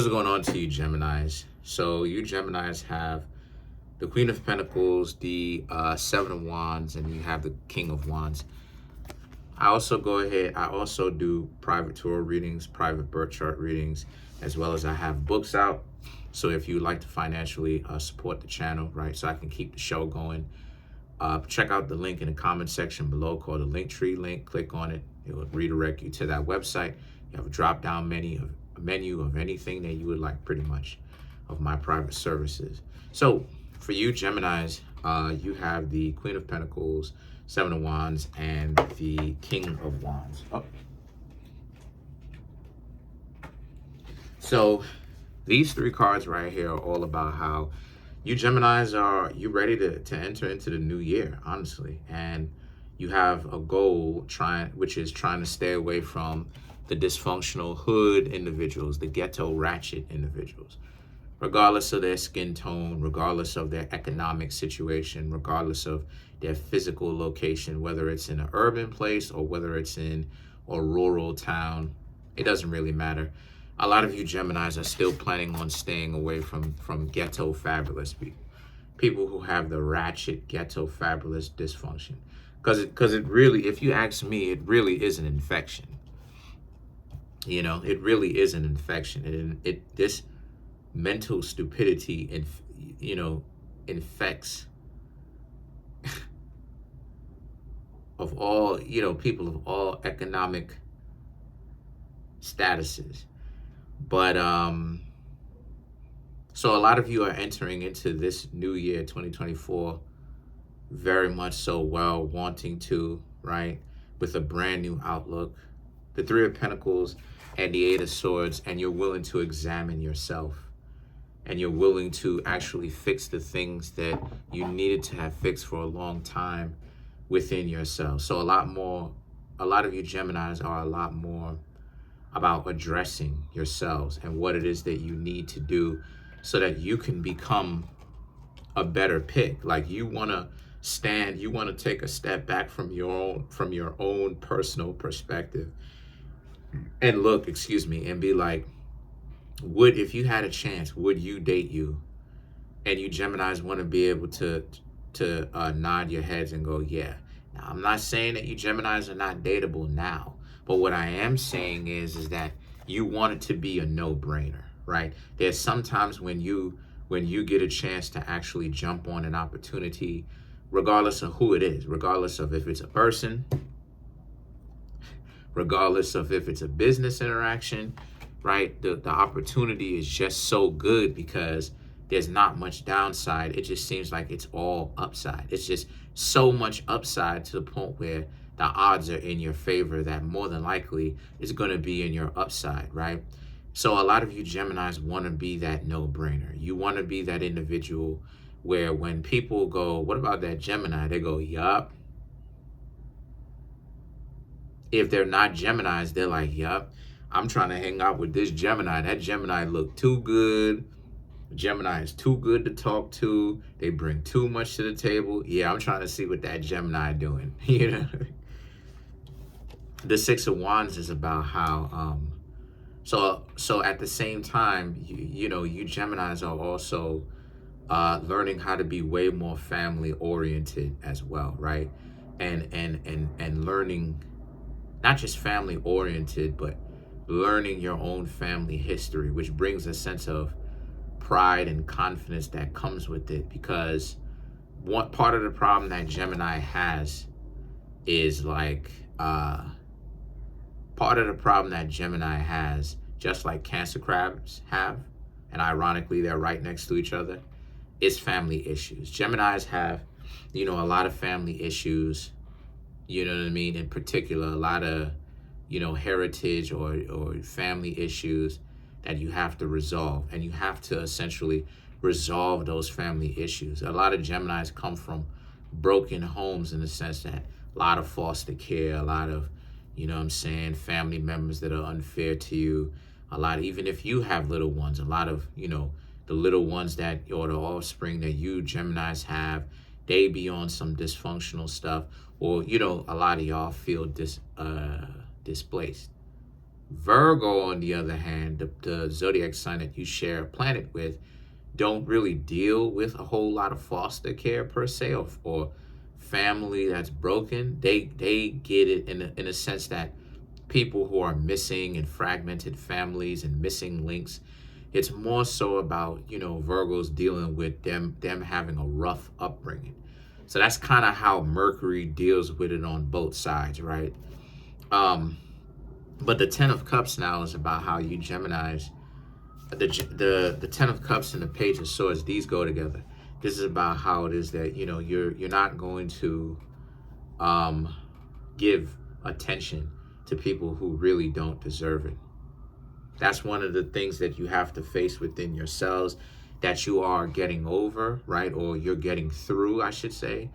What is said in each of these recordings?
What's going on to you, Geminis? So you Geminis have the Queen of Pentacles, the Seven of Wands, and you have the King of Wands. I also do private tarot readings, private birth chart readings, as well as I have books out. So if you'd like to financially support the channel, right, so I can keep the show going, check out the link in the comment section below called the Linktree link. Click on it. It will redirect you to that website. You have a drop-down menu of anything that you would like, pretty much, of my private services. So for you Geminis, you have the Queen of Pentacles, Seven of Wands, and the King of Wands. So these three cards right here are all about how you Geminis you ready to enter into the new year, honestly. And you have a goal which is trying to stay away from the dysfunctional hood individuals, the ghetto ratchet individuals, regardless of their skin tone, regardless of their economic situation, regardless of their physical location, whether it's in an urban place or whether it's in a rural town, it doesn't really matter. A lot of you Geminis are still planning on staying away from ghetto fabulous people who have the ratchet ghetto fabulous dysfunction. Because it really, if you ask me, it really is an infection. You know, it really is an infection. This mental stupidity, infects of all, people of all economic statuses. But so a lot of you are entering into this new year, 2024, very much so wanting to, right, with a brand new outlook, the Three of Pentacles and the Eight of Swords, and you're willing to examine yourself, and you're willing to actually fix the things that you needed to have fixed for a long time within yourself. So a lot of you Geminis are a lot more about addressing yourselves and what it is that you need to do so that you can become a better pick. Like you want to take a step back from your own personal perspective and look, and be like, if you had a chance, would you date you? And you Geminis want to be able to nod your heads and go, yeah. Now, I'm not saying that you Geminis are not dateable now, but what I am saying is that you want it to be a no-brainer, right? There's sometimes when you get a chance to actually jump on an opportunity, regardless of who it is, regardless of if it's a person, regardless of if it's a business interaction, right? The opportunity is just so good because there's not much downside. It just seems like it's all upside. It's just so much upside to the point where the odds are in your favor that more than likely it's going to be in your upside, right? So a lot of you Geminis want to be that no-brainer. You want to be that individual where when people go, what about that Gemini? They go, yup. If they're not Geminis, they're like, yup, I'm trying to hang out with this Gemini. That Gemini look too good. Gemini is too good to talk to. They bring too much to the table. Yeah, I'm trying to see what that Gemini doing. You know, the Six of Wands is about how so at the same time, you Geminis are also learning how to be way more family oriented as well, right? And learning not just family oriented, but learning your own family history, which brings a sense of pride and confidence that comes with it. Because one part of the problem that Gemini has is like just like Cancer crabs have, and ironically they're right next to each other, is family issues. Geminis have, a lot of family issues, you know what I mean? In particular, a lot of, heritage or family issues that you have to resolve, and you have to essentially resolve those family issues. A lot of Geminis come from broken homes in the sense that a lot of foster care, a lot of, family members that are unfair to you, a lot, even if you have little ones, a lot of, the little ones or the offspring that you Geminis have, they be on some dysfunctional stuff, or, a lot of y'all feel displaced. Virgo, on the other hand, the zodiac sign that you share a planet with, don't really deal with a whole lot of foster care per se, or family that's broken. They get it in a sense that people who are missing and fragmented families and missing links. It's more so about, Virgos dealing with them having a rough upbringing. So that's kind of how Mercury deals with it on both sides, right? But the Ten of Cups now is about how you Geminis, the Ten of Cups and the Page of Swords, these go together. This is about how it is that, you're not going to give attention to people who really don't deserve it. That's one of the things that you have to face within yourselves, that you are getting over, right? Or you're getting through, I should say.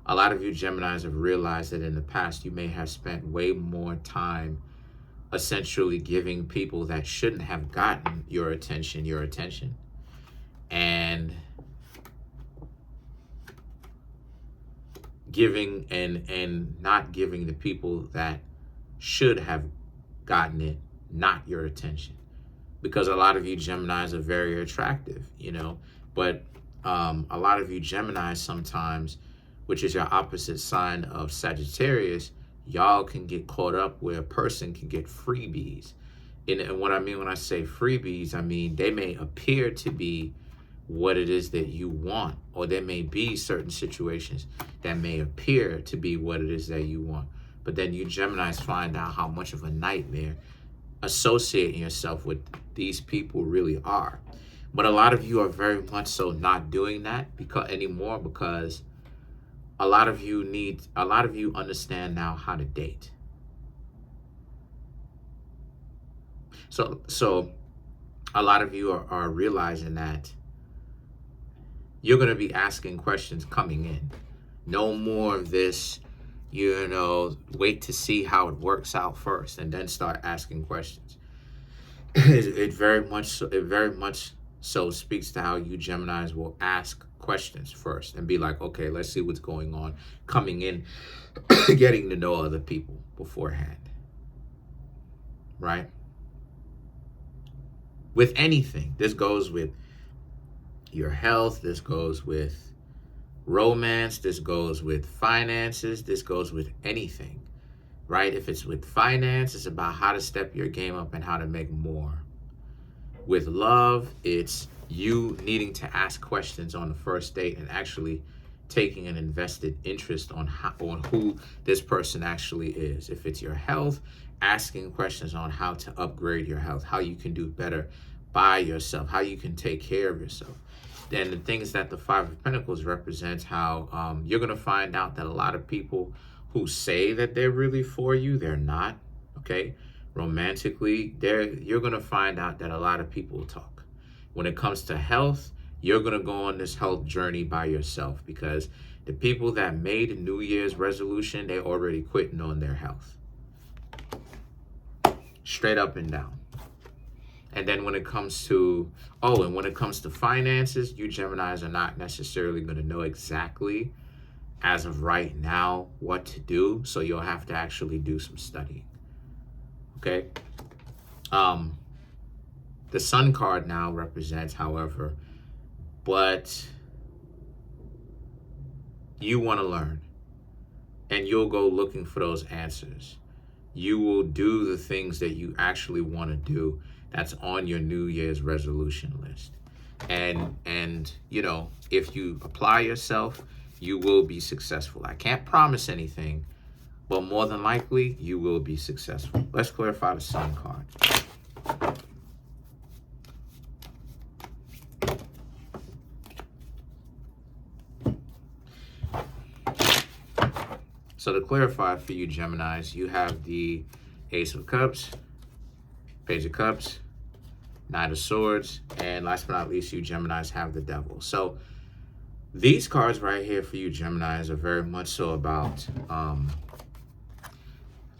A lot of you Geminis have realized that in the past you may have spent way more time essentially giving people that shouldn't have gotten your attention, and giving and not giving the people that should have gotten it not your attention. Because a lot of you Geminis are very attractive, but a lot of you Geminis sometimes, which is your opposite sign of Sagittarius, y'all can get caught up where a person can get freebies. And what I mean when I say freebies, I mean they may appear to be what it is that you want, or there may be certain situations that may appear to be what it is that you want. But then you Geminis find out how much of a nightmare associating yourself with these people really are. But a lot of you are very much so not doing that anymore, because a lot of you understand now how to date. So a lot of you are realizing that you're going to be asking questions coming in. No more of this, wait to see how it works out first and then start asking questions. It very much so speaks to how you Geminis will ask questions first and be like, okay, let's see what's going on, coming in, getting to know other people beforehand, right? With anything, this goes with your health, this goes with romance, this goes with finances, this goes with anything, right? If it's with finance, it's about how to step your game up and how to make more. With love, it's you needing to ask questions on the first date and actually taking an invested interest on who this person actually is. If it's your health, asking questions on how to upgrade your health, how you can do better by yourself, how you can take care of yourself. Then the things that the Five of Pentacles represents, how you're going to find out that a lot of people who say that they're really for you, they're not, okay? Romantically, you're going to find out that a lot of people talk. When it comes to health, you're going to go on this health journey by yourself, because the people that made a New Year's resolution, they're already quitting on their health. Straight up and down. And then when it comes to, finances, you Geminis are not necessarily going to know exactly as of right now what to do. So you'll have to actually do some studying. Okay? The Sun card now represents, however, but you want to learn, and you'll go looking for those answers. You will do the things that you actually want to do that's on your New Year's resolution list. And if you apply yourself, you will be successful. I can't promise anything, but more than likely, you will be successful. Let's clarify the Sun card. So to clarify for you Geminis, you have the Ace of Cups, Page of Cups, Knight of Swords, and last but not least, you Geminis have the Devil. So these cards right here for you Geminis are very much so about,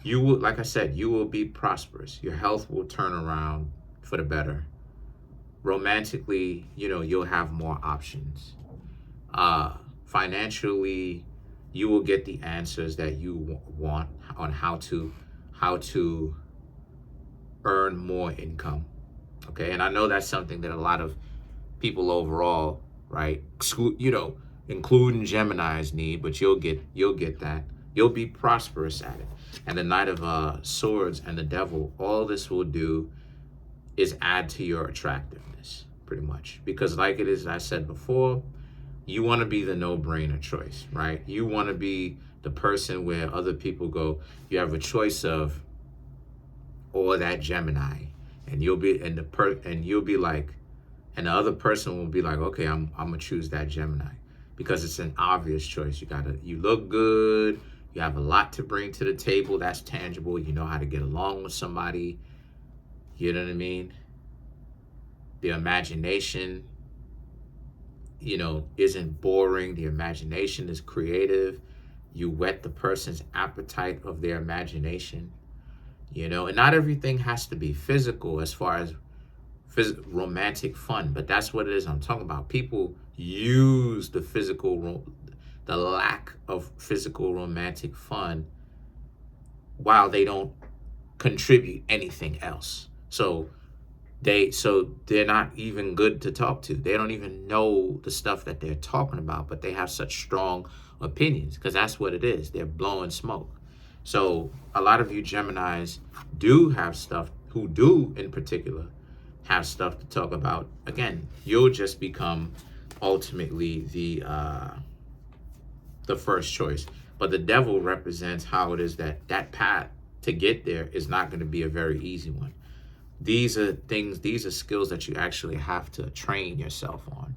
you will, like I said, you will be prosperous. Your health will turn around for the better. Romantically, you'll have more options. Financially, you will get the answers that you want on how to earn more income. Okay, and I know that's something that a lot of people overall, right, including Gemini's need, but you'll get that. You'll be prosperous at it. And the Knight of Swords and the Devil, all this will do is add to your attractiveness, pretty much. Because like it is, I said before, you want to be the no-brainer choice, right? You want to be the person where other people go, you have a choice of or that Gemini, and you'll be like, and the other person will be like, okay, I'm gonna choose that Gemini because it's an obvious choice. You look good, you have a lot to bring to the table that's tangible, you know how to get along with somebody, you know what I mean? The imagination, isn't boring. The imagination is creative. You whet the person's appetite of their imagination, and not everything has to be physical as far as romantic fun, but that's what it is I'm talking about. People use the lack of physical romantic fun while they don't contribute anything else. So they're not even good to talk to. They don't even know the stuff that they're talking about, but they have such strong opinions because that's what it is. They're blowing smoke. So a lot of you Geminis who do in particular have stuff to talk about. Again, you'll just become ultimately the first choice. But the Devil represents how it is that path to get there is not going to be a very easy one. These are skills that you actually have to train yourself on.